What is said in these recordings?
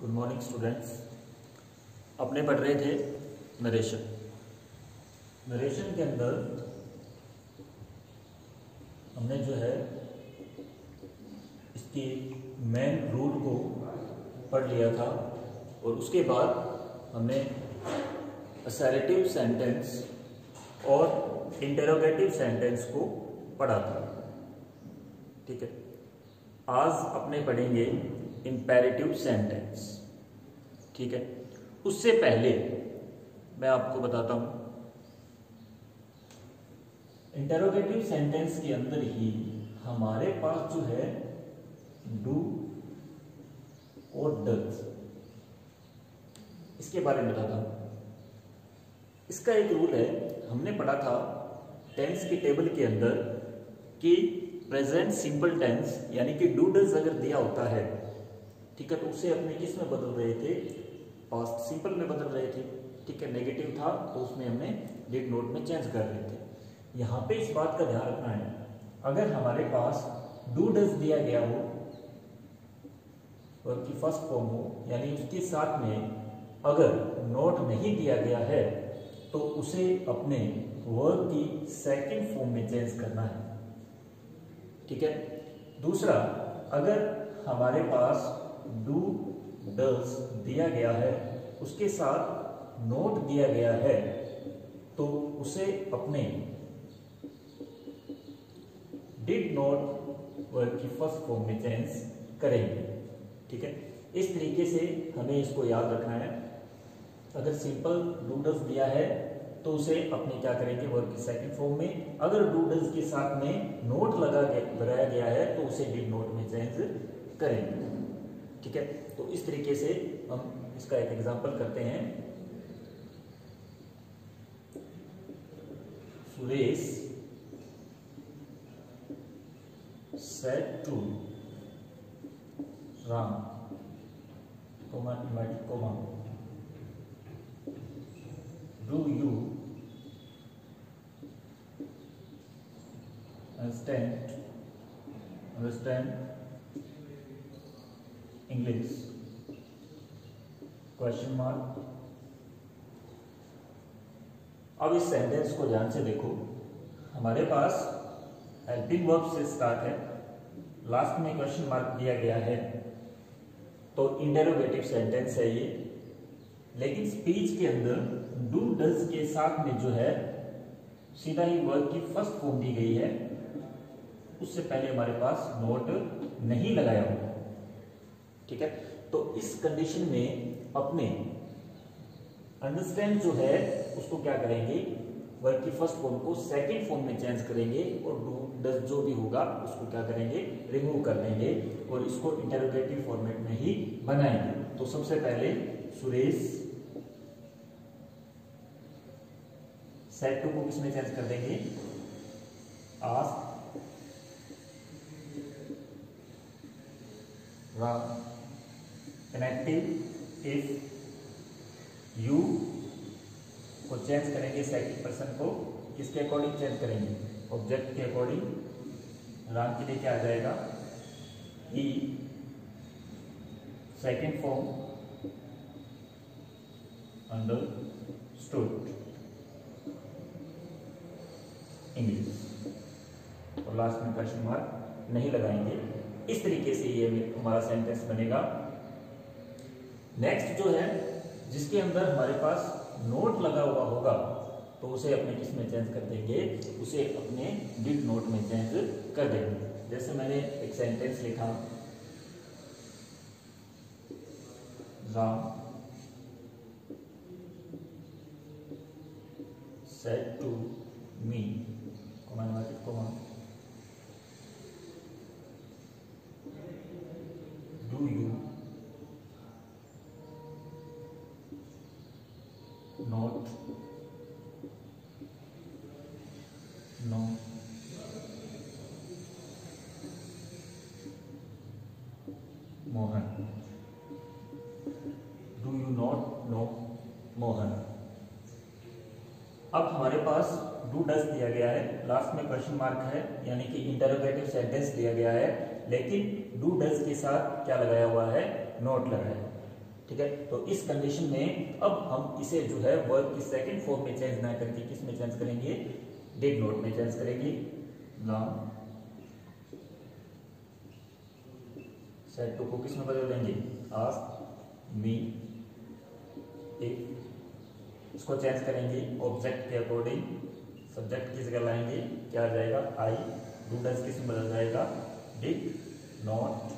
Good morning students. अपने पढ़ रहे थे नरेशन। नरेशन के अंदर हमने जो है इसकी मेन रूल को पढ़ लिया था और उसके बाद हमने असर्टिव सेंटेंस और इंटरोगेटिव सेंटेंस को पढ़ा था। ठीक है, आज अपने पढ़ेंगे इंपेरेटिव सेंटेंस। ठीक है, उससे पहले मैं आपको बताता हूं, इंटरोगेटिव सेंटेंस के अंदर ही हमारे पास जो है डू और डज, इसके बारे में बताता हूं। इसका एक रूल है, हमने पढ़ा था टेंस की टेबल के अंदर कि प्रेजेंट सिंपल टेंस यानी कि डू डज अगर दिया होता है, ठीक है, तो उसे अपने किस में बदल रहे थे, पास्ट सिंपल में बदल रहे थे। ठीक है, नेगेटिव था तो उसमें हमने डिड नोट में चेंज कर रहे थे। यहां पे इस बात का ध्यान रखना है, अगर हमारे पास डू डज दिया गया हो वर्ब की फर्स्ट फॉर्म हो, यानी उसके साथ में अगर नोट नहीं दिया गया है तो उसे अपने वर्ब की सेकंड फॉर्म में चेंज करना है। ठीक है, दूसरा, अगर हमारे पास डू डज दिया गया है उसके साथ नोट दिया गया है तो उसे अपने डिड नोट वर्ब की फर्स्ट फॉर्म में चेंज करेंगे। ठीक है, इस तरीके से हमें इसको याद रखना है। अगर सिंपल डू डज दिया है तो उसे अपने क्या करेंगे, वर्ब की सेकंड फॉर्म में। अगर डू डज के साथ में नोट लगाया गया है तो उसे डिड नोट में चेंज करेंगे। ठीक है, तो इस तरीके से हम इसका एक एग्जांपल करते हैं। Suresh said to Ram, comma inverted comma, do you understand English? Question mark. अब इस सेंटेंस को ध्यान से देखो, हमारे पास हेल्पिंग वर्ब से स्टार्ट है, लास्ट में क्वेश्चन मार्क दिया गया है, तो इंटरोगेटिव सेंटेंस है ये। लेकिन स्पीच के अंदर डू डज के साथ में जो है सीधा ही वर्ब की फर्स्ट फॉर्म दी गई है, उससे पहले हमारे पास नोट नहीं लगाया हुआ। ठीक है, तो इस कंडीशन में अपने अंडरस्टैंड जो है उसको क्या करेंगे, वर्ब की फर्स्ट फॉर्म को सेकंड फॉर्म में चेंज करेंगे और डू डज जो भी होगा उसको क्या करेंगे, रिमूव कर देंगे और इसको इंटरोगेटिव फॉर्मेट में ही बनाएंगे। तो सबसे पहले सुरेश सेड टू को किसमें चेंज कर देंगे, ask Ram. Connective if you को चेंज करेंगे सेकंड पर्सन को, किसके अकॉर्डिंग चेंज करेंगे, ऑब्जेक्ट के अकॉर्डिंग। राम के लिए क्या आ जाएगा, ही। सेकंड फॉर्म अंडरस्टूड इंग्लिश, और लास्ट में क्वेश्चन मार्क नहीं लगाएंगे। इस तरीके से ये हमारा सेंटेंस बनेगा। नेक्स्ट जो है, जिसके अंदर हमारे पास नोट लगा हुआ होगा तो उसे अपने किस में चेंज कर देंगे, उसे अपने डिड नोट में चेंज कर देंगे। जैसे मैंने एक सेंटेंस लिखा, Ram said to me, do you not know Mohan, do you not know Mohan. अब हमारे पास डू डज दिया गया है, लास्ट में क्वेश्चन मार्क है यानी कि इंटरोगेटिव सेंटेंस दिया गया है, लेकिन डू डज के साथ क्या लगाया हुआ है, नोट लगाया है। ठीक है। तो इस कंडीशन में अब हम इसे जो है वर्ब की सेकंड फॉर्म में चेंज ना करके किस में चेंज करेंगे, डिड नॉट में चेंज करेंगे। नाउ सेड टू को किस में बदल देंगे, आस्क मी इफ। इसको चेंज करेंगे ऑब्जेक्ट के अकॉर्डिंग, सब्जेक्ट की जगह लाएंगे, क्या आ जाएगा आई। डू डज किस में बदल जाएगा, did not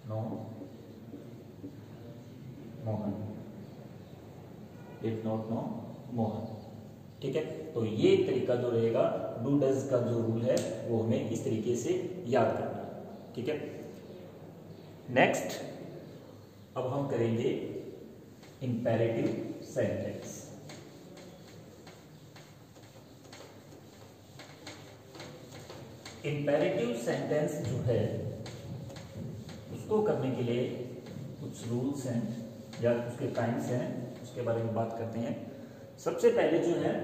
know Mohan, did not know Mohan. ठीक है। तो ये तरीका जो रहेगा डू डज का जो रूल है वो हमें इस तरीके से याद करना है। ठीक है। नेक्स्ट अब हम करेंगे इंपेरेटिव सेंटेंस। इंपेरेटिव सेंटेंस जो है उसको करने के लिए कुछ रूल्स हैं या उसके काइंड्स हैं, उसके बारे में बात करते हैं। सबसे पहले जो है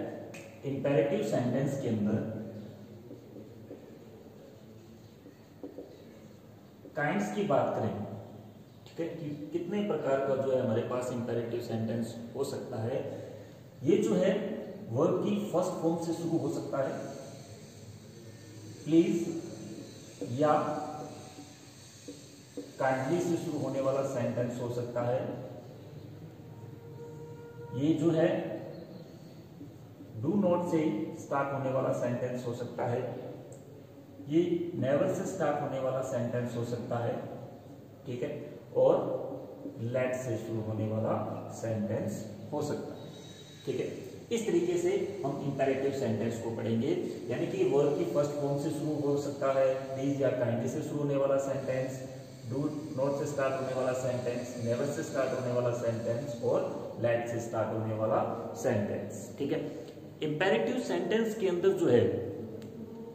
इंपेरेटिव सेंटेंस के अंदर काइंड्स की बात करें, ठीक है, कि कितने प्रकार का जो है हमारे पास इंपेरेटिव सेंटेंस हो सकता है। ये जो है वर्ब की फर्स्ट फॉर्म से शुरू हो सकता है, प्लीज या काइंडली से शुरू होने वाला सेंटेंस हो सकता है। ये जो है डू नॉट से स्टार्ट होने वाला सेंटेंस हो सकता है। ये नेवर से स्टार्ट होने वाला सेंटेंस हो सकता है। ठीक है। और लेट से शुरू होने वाला सेंटेंस हो सकता है। ठीक है। इस तरीके से हम इंपेरेटिव सेंटेंस को पढ़ेंगे, यानी कि वर्ब की फर्स्ट फॉर्म से शुरू हो सकता है, प्लीज या काइंडली से शुरू होने वाला सेंटेंस, डू नॉट से स्टार्ट होने वाला सेंटेंस, नेवर से स्टार्ट होने वाला सेंटेंस और लेट से स्टार्ट होने वाला सेंटेंस। ठीक है। इंपेरेटिव सेंटेंस के अंदर जो है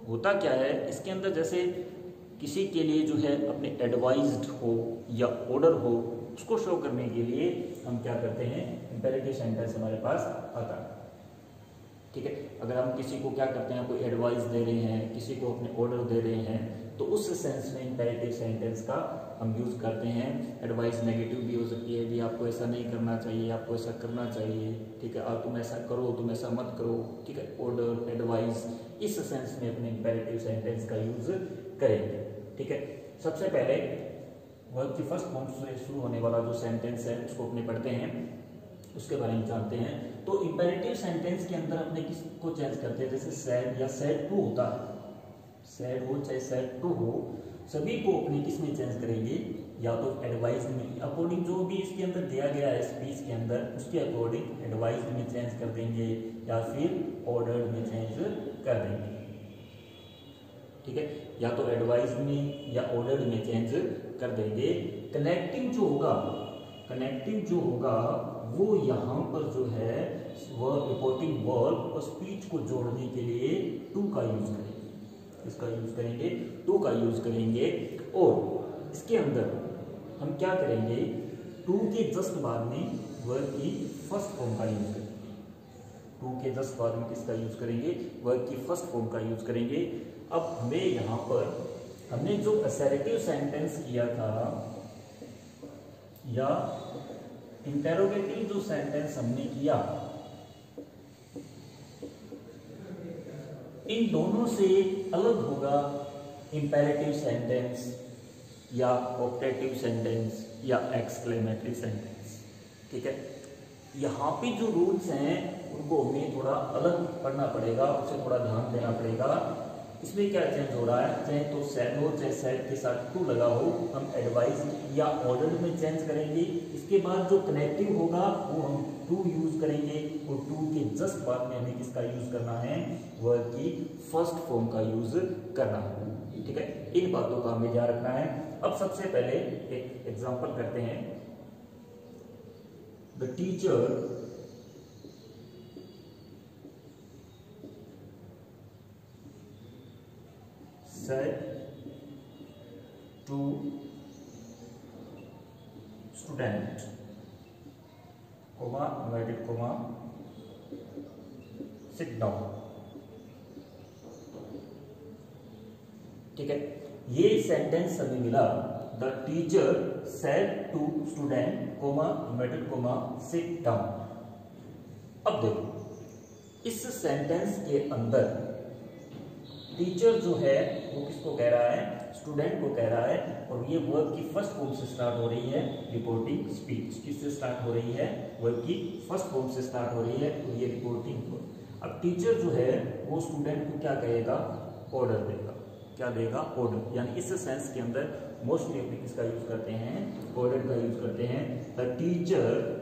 होता क्या है, इसके अंदर जैसे किसी के लिए जो है अपने एडवाइज्ड हो या ऑर्डर हो, उसको शो करने के लिए हम क्या करते हैं, इंपेरेटिव सेंटेंस हमारे पास आता है। ठीक है। अगर हम किसी को क्या करते हैं, कोई एडवाइस दे रहे हैं, किसी को अपने ऑर्डर दे रहे हैं, तो उस सेंस में इंपेरेटिव सेंटेंस का हम यूज करते हैं। एडवाइस नेगेटिव भी हो सकती है, भी आपको ऐसा नहीं करना चाहिए, आपको ऐसा करना चाहिए। ठीक है। और तुम ऐसा करो, तुम ऐसा मत करो। ठीक है। ऑर्डर, एडवाइस, इस सेंस में अपने इंपेरेटिव सेंटेंस का यूज करेंगे। ठीक है। सबसे पहले वर्ब की फर्स्ट फॉर्म से शुरू होने वाला जो सेंटेंस है उसको अपने पढ़ते हैं, उसके बारे में जानते हैं। तो इंपेरेटिव सेंटेंस के अंदर अपने किसको चेंज करते हैं, जैसे सैड या सैड टू होता है, सैड हो चाहे सैड टू हो, सभी को अपने किस में चेंज करेंगे, या तो एडवाइस में, अकॉर्डिंग जो भी इसके अंदर दिया गया है स्पीच के अंदर उसके अकॉर्डिंग एडवाइस में चेंज कर देंगे या फिर ऑर्डर में चेंज कर देंगे। ठीक है। या तो एडवाइस में या ऑर्डर में चेंज कर देंगे। कनेक्टिव जो होगा वो यहाँ पर जो है वर्ब, रिपोर्टिंग वर्ब और स्पीच को जोड़ने के लिए टू का यूज करेंगे। इसका यूज करेंगे, टू का यूज करेंगे। और इसके अंदर हम क्या करेंगे, टू के जस्ट बाद में वर्ब की फर्स्ट फॉर्म का यूज करेंगे। टू के जस्ट बाद में किसका यूज करेंगे, वर्ब की फर्स्ट फॉर्म का यूज करेंगे। अब हमें यहाँ पर हमने जो असर्टिव सेंटेंस किया था या इंटेरोगेटिव जो सेंटेंस हमने किया, इन दोनों से अलग होगा इंपेरेटिव सेंटेंस या ऑप्टेटिव सेंटेंस या एक्सक्लेमेटरी सेंटेंस। ठीक है। यहाँ पे जो रूल्स हैं उनको हमें थोड़ा अलग पढ़ना पड़ेगा, उसे थोड़ा ध्यान देना पड़ेगा। इसमें क्या चेंज हो रहा है, चाहे तो सैड हो चाहे सैड के साथ टू लगा हो, हम एडवाइस या ऑर्डर में चेंज करेंगे। इसके बाद जो कनेक्टिव होगा वो हम टू यूज करेंगे और टू के जस्ट बाद में हमें किसका यूज करना है, वर्ब की फर्स्ट फॉर्म का यूज करना है। ठीक है। इन बातों का हमें ध्यान रखना है। अब सबसे पहले एक एग्जांपल करते हैं। The teacher said to student, comma, inverted comma, sit down। ठीक है। ये सेंटेंस हमें मिला the teacher said to student comma inverted comma sit down. अब देखो इस सेंटेंस के अंदर टीचर जो है वो किसको कह रहा है, स्टूडेंट को कह रहा है, और ये वर्ब की फर्स्ट फॉर्म से स्टार्ट हो रही है, रिपोर्टिंग स्पीच। किससे स्टार्ट हो रही है, वर्ब की फर्स्ट फॉर्म से स्टार्ट हो रही है, तो ये रिपोर्टिंग। अब टीचर जो है वो स्टूडेंट को क्या कहेगा, ऑर्डर देगा। क्या देगा, ऑर्डर। यानी इस सेंस के अंदर मोस्टली अपने किसका यूज करते हैं, ऑर्डर का यूज करते हैं। द टीचर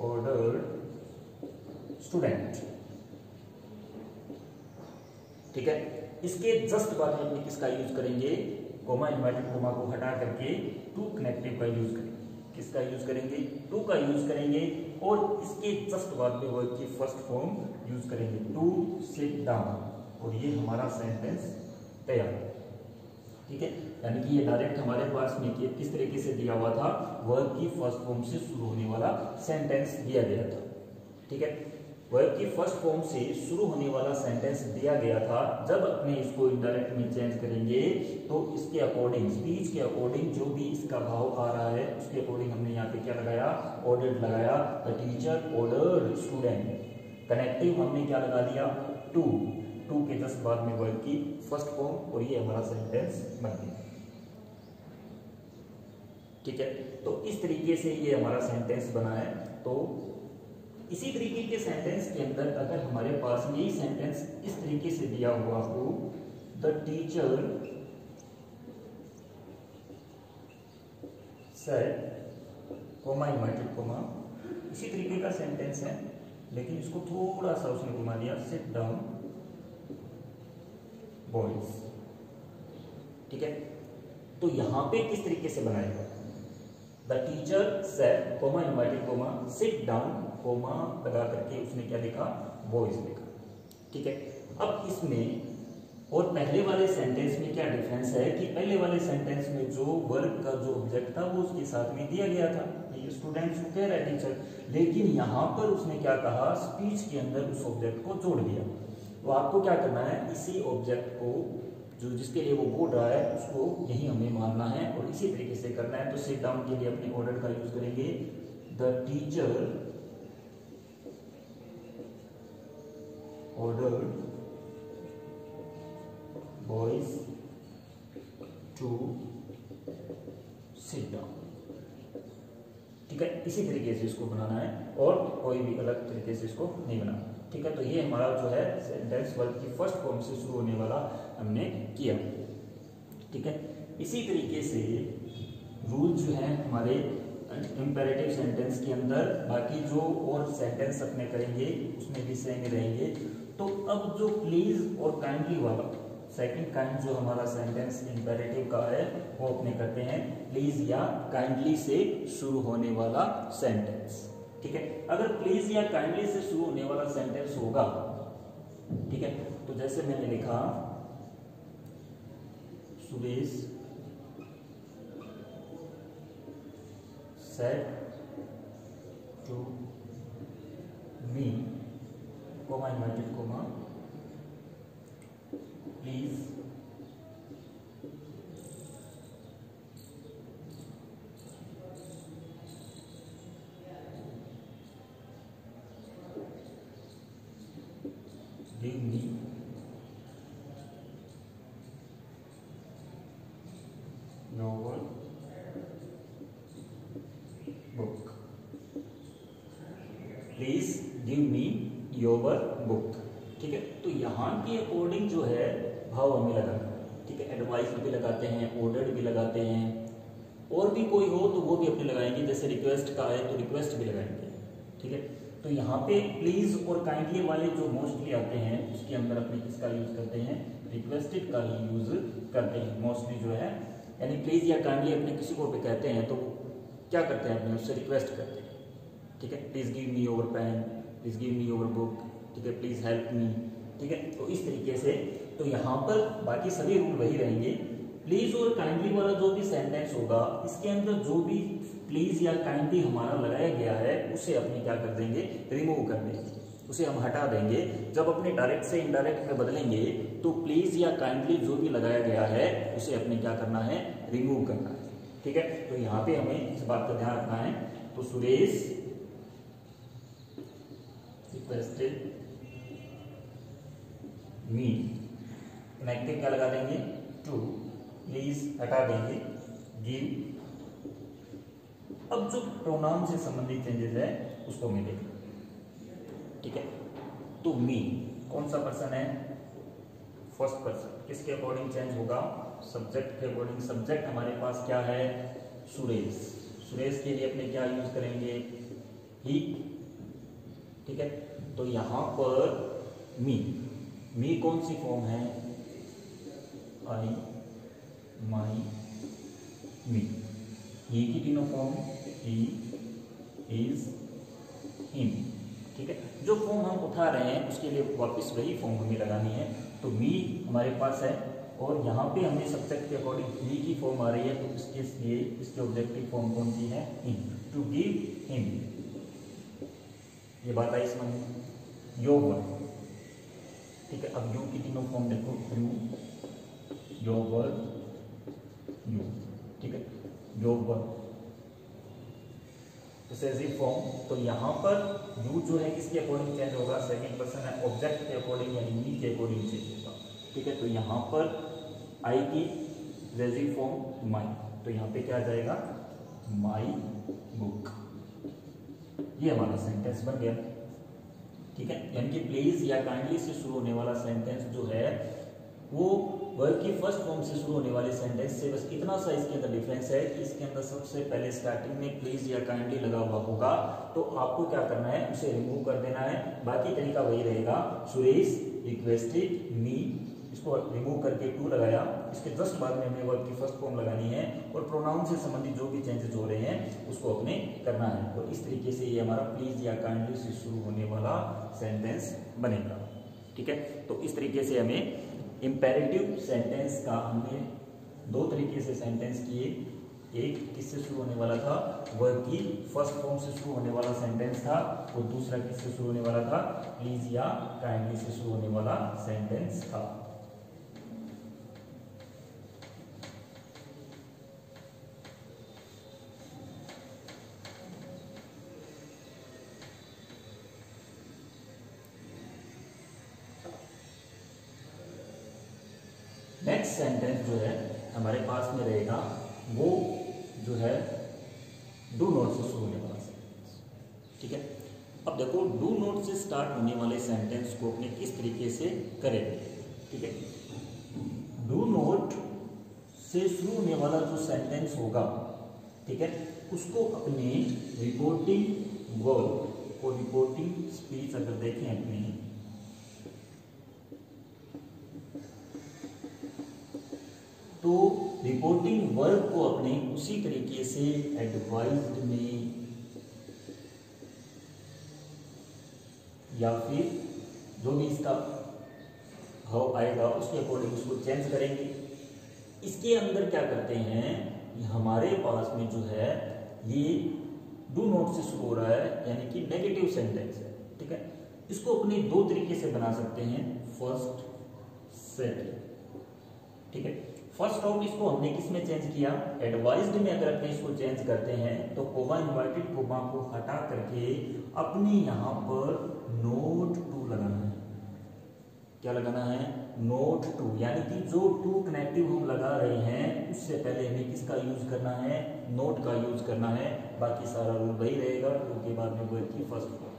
ऑर्डर स्टूडेंट, ठीक है। इसके जस्ट बाद में अपने किसका यूज करेंगे, कोमा इन्वर्टेड कोमा को हटा करके टू कनेक्टिव का यूज करेंगे। किसका यूज करेंगे, टू का यूज करेंगे, और इसके जस्ट बाद में वर्ब की फर्स्ट फॉर्म यूज करेंगे, टू सिट डाउन, और ये हमारा सेंटेंस तैयार, ठीक है। यानी कि ये डायरेक्ट हमारे पास में किस तरीके से दिया हुआ था, वर्ब की फर्स्ट फॉर्म से शुरू होने वाला सेंटेंस दिया गया था, ठीक है। वर्ब की फर्स्ट फॉर्म से शुरू होने वाला सेंटेंस दिया गया था। जब अपने इसको इनडायरेक्ट में चेंज करेंगे तो इसके अकॉर्डिंग, स्पीच के अकॉर्डिंग जो भी इसका भाव आ रहा है उसके अकॉर्डिंग हमने यहाँ पे क्या लगाया, ऑर्डर्ड लगाया। The teacher ordered student. Connective हमने क्या लगा दिया, टू। टू के जस्ट बाद में वर्ब की फर्स्ट फॉर्म, और ये हमारा सेंटेंस बन गया, ठीक है। तो इस तरीके से ये हमारा सेंटेंस बना है। तो इसी तरीके के सेंटेंस के अंदर अगर हमारे पास यही सेंटेंस इस तरीके से दिया हुआ हो, the teacher said comma inverted coma, इसी तरीके का सेंटेंस है, लेकिन इसको थोड़ा सा उसने घुमा दिया, सिट डाउन बॉयज, ठीक है। तो यहां पे किस तरीके से बनाएगा, the teacher said comma inverted comma sit down comma लगा करके उसने क्या लिखा, बॉयज लिखा, ठीक है। अब इसमें और पहले वाले सेंटेंस में क्या डिफरेंस है कि पहले वाले सेंटेंस में जो वर्ब का जो ऑब्जेक्ट था वो उसके साथ में दिया गया था, ये स्टूडेंट्स को कह रहा है टीचर, लेकिन यहाँ पर उसने क्या कहा, स्पीच के अंदर उस ऑब्जेक्ट को जोड़ दिया। तो आपको क्या करना है, इसी ऑब्जेक्ट को जो जिसके लिए वो बोल रहा है उसको यही हमें मानना है और इसी तरीके से करना है। तो सिट डाउन के लिए अपने ऑर्डर का यूज करेंगे, the teacher order boys to sit down, ठीक है। इसी तरीके से इसको बनाना है और कोई भी अलग तरीके से इसको नहीं बनाना, ठीक है। तो ये हमारा जो है सेंटेंस वर्ब की फर्स्ट फॉर्म से शुरू होने वाला हमने किया, ठीक है। इसी तरीके से रूल जो है हमारे इंपेरेटिव सेंटेंस के अंदर, बाकी जो और सेंटेंस अपने करेंगे उसमें भी सेम रहेंगे। तो अब जो प्लीज और काइंडली वाला सेकंड काइंड जो हमारा सेंटेंस इंपेरेटिव का है वो अपने करते हैं प्लीज या काइंडली से शुरू होने वाला सेंटेंस, ठीक है। अगर प्लीज या काइंडली से शुरू होने वाला सेंटेंस होगा, ठीक है, तो जैसे मैंने लिखा Suresh said to me, comma inverted comma, please give me your book, please give me your book, ठीक है। तो यहाँ के अकॉर्डिंग जो है भाव हमें लगाना है, ठीक है। एडवाइस भी लगाते हैं, ऑर्डर भी लगाते हैं, और भी कोई हो तो वो भी अपने लगाएंगे, जैसे रिक्वेस्ट का है तो रिक्वेस्ट भी लगाएंगे, ठीक है। तो यहाँ पे प्लीज और काइंडली वाले जो मोस्टली आते हैं उसके अंदर अपने किसका यूज करते हैं, रिक्वेस्टेड का ही यूज करते हैं मोस्टली जो है। यानी प्लीज या काइंडली अपने किसी को भी कहते हैं तो क्या करते हैं, अपने उससे रिक्वेस्ट करते हैं, ठीक है। Please give me your pen, please give me your book, ठीक है, प्लीज हेल्प मी, ठीक है। तो इस तरीके से तो यहाँ पर बाकी सभी रूल वही रहेंगे। प्लीज और काइंडली वाला जो भी सेंटेंस होगा इसके अंदर जो भी प्लीज या काइंडली हमारा लगाया गया है उसे अपने क्या कर देंगे, रिमूव कर देंगे, उसे हम हटा देंगे। जब अपने डायरेक्ट से इनडायरेक्ट में बदलेंगे तो प्लीज या काइंडली जो भी लगाया गया है उसे अपने क्या करना है, रिमूव करना है। ठीक है, तो यहाँ पे हमें इस बात का ध्यान रखना है। तो सुरेश रिक्वेस्टेड मी, कनेक्टिव क्या लगा देंगे, टू, प्लीज हटा देंगे, गिव। अब जो प्रोनाउन से संबंधित चेंजेस है उसको मैं देखें। ठीक है, तो मी कौन सा पर्सन है, फर्स्ट पर्सन, किसके अकॉर्डिंग चेंज होगा, सब्जेक्ट के अकॉर्डिंग। सब्जेक्ट हमारे पास क्या है, सुरेश। सुरेश के लिए अपने क्या यूज करेंगे, ही। ठीक है, तो यहां पर मी कौन सी फॉर्म है, आई, माई, मी। ही की तीनों फॉर्म, ही, इज, हिम। ठीक है, जो फॉर्म हम उठा रहे हैं उसके लिए वापस वही फॉर्म हमें लगानी है। तो मी हमारे पास है और यहाँ पे हमें सब्जेक्ट के अकॉर्डिंग ही की फॉर्म आ रही है, तो इसके लिए इसके ऑब्जेक्टिव फॉर्म कौन सी है, हिम। टू गिव हिम, ये बात आई समझ में, योर वर्ड। ठीक है, अब यू की तीनों फॉर्म देखो, यू, योर वर्ड, यू। ठीक है, योर वर्ड पोसेसिव फॉर्म। तो यहाँ पर यू जो है किसके अकॉर्डिंग चेंज होगा, सेकंड पर्सन है, ऑब्जेक्ट के अकॉर्डिंग यानी मी के अकॉर्डिंग चेंज होगा। ठीक है, तो यहाँ पर आई की पोसेसिव फॉर्म माई, तो यहाँ पे क्या आ जाएगा, माई बुक। ये हमारा सेंटेंस बन गया। ठीक है, यानी कि प्लीज या काइंडली से शुरू होने वाला सेंटेंस जो है वो वर्ब की फर्स्ट फॉर्म से शुरू होने वाले सेंटेंस से बस इतना सा इसके अंदर डिफरेंस है कि इसके अंदर सबसे पहले स्टार्टिंग में प्लीज या काइंडली लगा हुआ होगा, तो आपको क्या करना है, उसे रिमूव कर देना है। बाकी तरीका वही रहेगा, सुरेश रिक्वेस्टेड मी, इसको रिमूव करके टू लगाया, इसके जस्ट बाद में हमें वर्ब की फर्स्ट फॉर्म लगानी है और प्रोनाउन से संबंधित जो भी चेंजेस हो रहे हैं उसको अपने करना है। तो इस तरीके से ये हमारा प्लीज या काइंडली से शुरू होने वाला सेंटेंस बनेगा। ठीक है, तो इस तरीके से हमें इंपेरेटिव सेंटेंस का हमने दो तरीके से सेंटेंस किए। एक किससे शुरू होने वाला था, वर्ब की फर्स्ट फॉर्म से शुरू होने वाला सेंटेंस था, और दूसरा किससे शुरू होने वाला था, प्लीज या काइंडली से शुरू होने वाला सेंटेंस था। नेक्स्ट सेंटेंस जो है हमारे पास में रहेगा वो जो है डू नॉट से शुरू होने वाला सेंटेंस। ठीक है, अब देखो डू नॉट से स्टार्ट होने वाले सेंटेंस को अपने किस तरीके से करेंगे। ठीक है, डू नॉट से शुरू होने वाला जो सेंटेंस होगा, ठीक है, उसको अपने रिपोर्टिंग वर्ब और रिपोर्टिंग स्पीच अगर देखें अपनी, तो रिपोर्टिंग वर्ब को अपने उसी तरीके से एडवाइज्ड में या फिर जो भी इसका हाउ आएगा उसके अकॉर्डिंग उसको चेंज करेंगे। इसके अंदर क्या करते हैं, हमारे पास में जो है ये डू नॉट से शुरू हो रहा है यानी कि नेगेटिव सेंटेंस है। ठीक है, इसको अपने दो तरीके से बना सकते हैं, फर्स्ट सेकंड। ठीक है, फर्स्ट ऑफ इसको हमने किस में चेंज किया, एडवाइज्ड में अगर अपने इसको चेंज करते हैं तो कोमा इन्वर्टेड कोमा को हटा करके अपने यहां पर नोट टू लगाना है। क्या लगाना है, नोट टू, यानी कि जो टू कनेक्टिव हम लगा रहे हैं उससे पहले हमें किसका यूज करना है, नोट का यूज करना है। बाकी सारा रूल वही रहेगा, टू के बाद में वर्ब की फर्स्ट फॉर्म।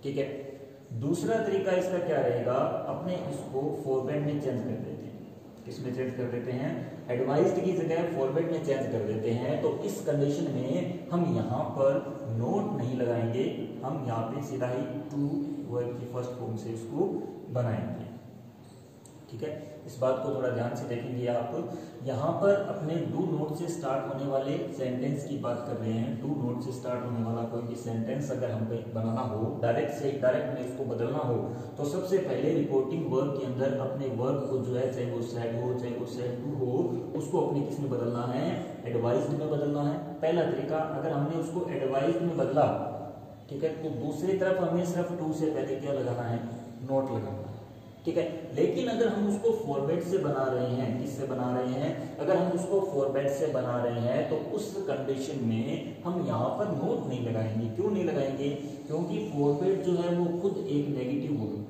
ठीक है, दूसरा तरीका इसका क्या रहेगा, अपने इसको फॉर्मेट में चेंज कर देते हैं। किसमें चेंज कर देते हैं, एडवाइज्ड की जगह फॉर्मेट में चेंज कर देते हैं। तो इस कंडीशन में हम यहाँ पर नोट नहीं लगाएंगे, हम यहाँ पे सीधा ही टू वर्ब की फर्स्ट फॉर्म से इसको बनाएंगे। ठीक है, इस बात को थोड़ा ध्यान से देखेंगे आप। यहाँ पर अपने डू नोट से स्टार्ट होने वाले सेंटेंस की बात कर रहे हैं। डू नोट से स्टार्ट होने वाला कोई भी सेंटेंस अगर हमें बनाना हो, डायरेक्ट से डायरेक्ट में इसको बदलना हो, तो सबसे पहले रिपोर्टिंग वर्ब के अंदर अपने वर्ब को जो है, चाहे वो सैड हो चाहे वो सैड टू हो, उसको अपने किस में बदलना है, एडवाइज्ड में बदलना है। पहला तरीका, अगर हमने उसको एडवाइज्ड में बदला ठीक है। तो दूसरी तरफ हमें सिर्फ टू से पहले क्या लगाना है, नोट लगाना है, ठीक है। लेकिन अगर हम उसको फॉरवर्ड से बना रहे हैं, किससे बना रहे हैं, अगर हम उसको फॉरवर्ड से बना रहे हैं तो उस कंडीशन में हम यहाँ पर नोट नहीं लगाएंगे। क्यों नहीं लगाएंगे, क्योंकि फॉरवर्ड जो है वो खुद एक नेगेटिव वर्ड,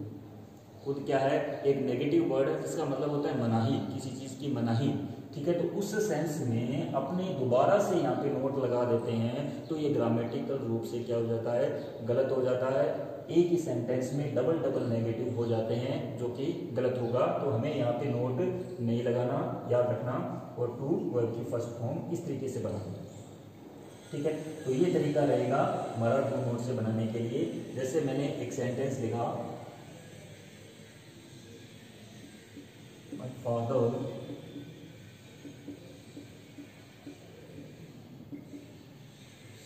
खुद क्या है, एक नेगेटिव वर्ड है, जिसका मतलब होता है मनाही, किसी चीज की मनाही, ठीक है। तो उस सेंस में अपने दोबारा से यहाँ पे नोट लगा देते हैं तो ये ग्रामेटिकल रूप से क्या हो जाता है, गलत हो जाता है। एक ही सेंटेंस में डबल डबल नेगेटिव हो जाते हैं, जो कि गलत होगा। तो हमें यहाँ पे नोट नहीं लगाना, याद रखना। और टू वर्ब की फर्स्ट फॉर्म इस तरीके से बनाना, ठीक है। तो ये तरीका रहेगा हमारा टू नोट से बनाने के लिए। जैसे मैंने एक सेंटेंस लिखा, my father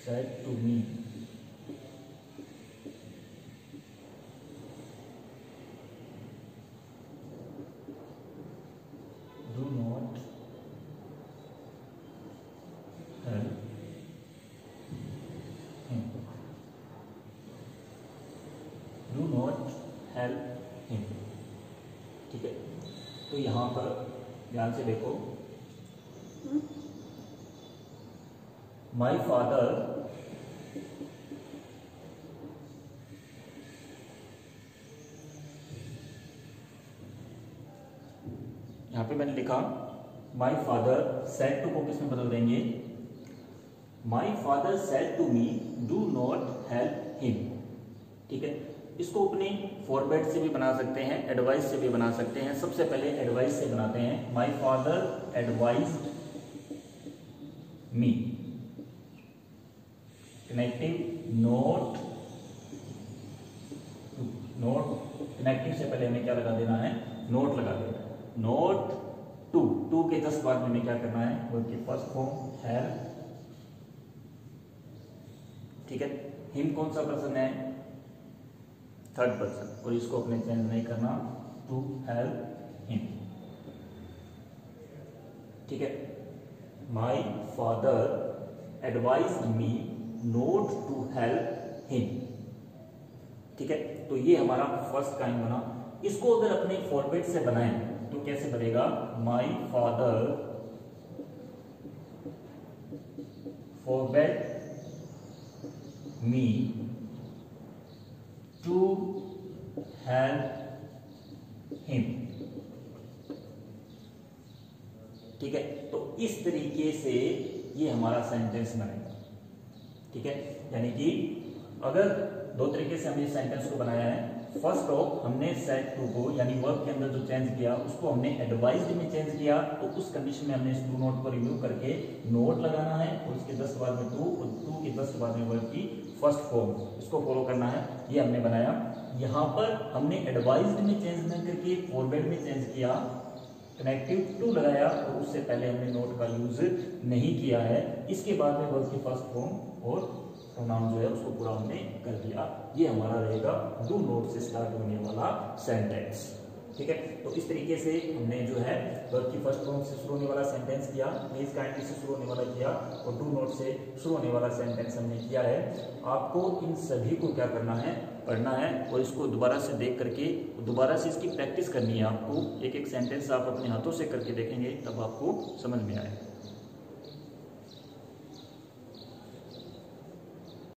said to me, do not help him, do not help him, ठीक है। तो यहाँ पर ध्यान से देखो, माय फादर यहाँ पे मैंने लिखा माय फादर सेड टू को किसमें बदल देंगे, my father said to me do not help him, ठीक है। इसको अपने फॉरवर्ड से भी बना सकते हैं, एडवाइस से भी बना सकते हैं। सबसे पहले एडवाइस से बनाते हैं, my father advised me, connective note, note connective से पहले हमें क्या लगा देना है, नोट लगा देना है। नोट टू, टू के जस्ट बाद में हमें क्या करना है, वर्ब की फर्स्ट फॉर्म हेल्प, ठीक है। हिम कौन सा पर्सन है, थर्ड पर्सन, और इसको अपने चेंज नहीं करना, टू हेल्प हिम, ठीक है। My father advised me not to help him, ठीक है। तो ये हमारा फर्स्ट काइंड बना। इसको अगर अपने फॉरवर्ड से बनाएं तो कैसे बनेगा, my father forward me to help him, ठीक है। तो इस तरीके से ये हमारा सेंटेंस बनेगा, ठीक है। यानी कि अगर दो तरीके से हमने सेंटेंस को बनाया है, फर्स्ट ऑफ हमने सेड टू को यानी वर्ब के अंदर जो चेंज किया उसको हमने एडवाइज्ड में चेंज किया, तो उस कंडीशन में हमने इस टू नोट को रिव्यू करके नोट लगाना है, और उसके जस्ट बाद में टू, और टू के जस्ट बाद में वर्ब की फर्स्ट फॉर्म, इसको फॉलो करना है। ये हमने बनाया। यहाँ पर हमने एडवाइज्ड में चेंज नहीं करके फॉरवर्ड में चेंज किया, कनेक्टिव टू लगाया, और उससे पहले हमने नोट का यूज नहीं किया है। इसके बाद में वर्ब की फर्स्ट फॉर्म और प्रोनाउन जो है उसको पूरा हमने कर दिया। ये हमारा रहेगा डू नोट से स्टार्ट होने वाला सेंटेंस, ठीक है। तो इस तरीके से हमने जो है वर्ब की फर्स्ट फॉर्म से शुरू होने वाला सेंटेंस किया, प्लीज काइंडली से शुरू होने वाला किया, और डू नोट से शुरू होने वाला सेंटेंस हमने किया है। आपको इन सभी को क्या करना है, पढ़ना है, और इसको दोबारा से देख करके दोबारा से इसकी प्रैक्टिस करनी है। आपको एक एक सेंटेंस आप अपने हाथों से करके देखेंगे तब आपको समझ में आएगा।